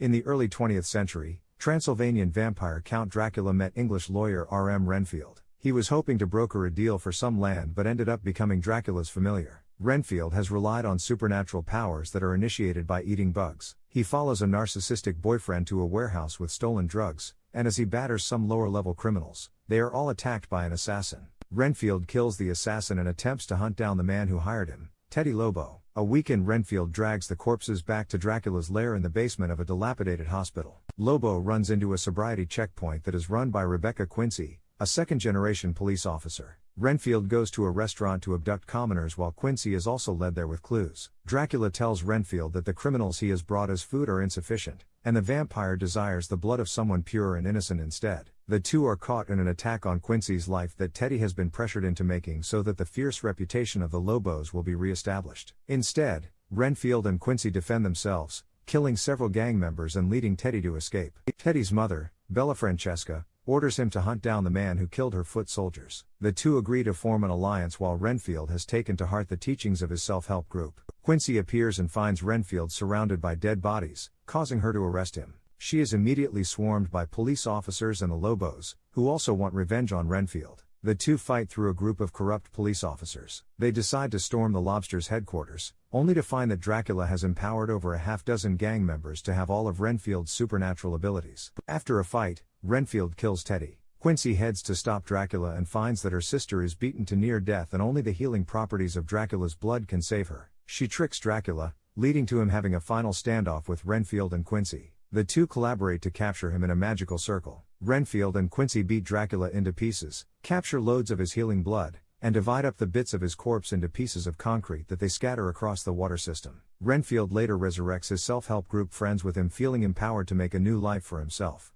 In the early 20th century, Transylvanian vampire Count Dracula met English lawyer R.M. Renfield. He was hoping to broker a deal for some land but ended up becoming Dracula's familiar. Renfield has relied on supernatural powers that are initiated by eating bugs. He follows a narcissistic boyfriend to a warehouse with stolen drugs, and as he batters some lower-level criminals, they are all attacked by an assassin. Renfield kills the assassin and attempts to hunt down the man who hired him, Teddy Lobo. A weekend Renfield drags the corpses back to Dracula's lair in the basement of a dilapidated hospital. Lobo runs into a sobriety checkpoint that is run by Rebecca Quincy, a second-generation police officer. Renfield goes to a restaurant to abduct commoners while Quincy is also led there with clues. Dracula tells Renfield that the criminals he has brought as food are insufficient, and the vampire desires the blood of someone pure and innocent instead. The two are caught in an attack on Quincy's life that Teddy has been pressured into making so that the fierce reputation of the Lobos will be re-established. Instead, Renfield and Quincy defend themselves, killing several gang members and leading Teddy to escape. Teddy's mother, Bella Francesca, orders him to hunt down the man who killed her foot soldiers. The two agree to form an alliance while Renfield has taken to heart the teachings of his self-help group. Quincy appears and finds Renfield surrounded by dead bodies, causing her to arrest him. She is immediately swarmed by police officers and the Lobos, who also want revenge on Renfield. The two fight through a group of corrupt police officers. They decide to storm the Lobster's headquarters, only to find that Dracula has empowered over a half-dozen gang members to have all of Renfield's supernatural abilities. After a fight, Renfield kills Teddy. Quincy heads to stop Dracula and finds that her sister is beaten to near death and only the healing properties of Dracula's blood can save her. She tricks Dracula, leading to him having a final standoff with Renfield and Quincy. The two collaborate to capture him in a magical circle. Renfield and Quincy beat Dracula into pieces, capture loads of his healing blood, and divide up the bits of his corpse into pieces of concrete that they scatter across the water system. Renfield later resurrects his self-help group friends with him feeling empowered to make a new life for himself.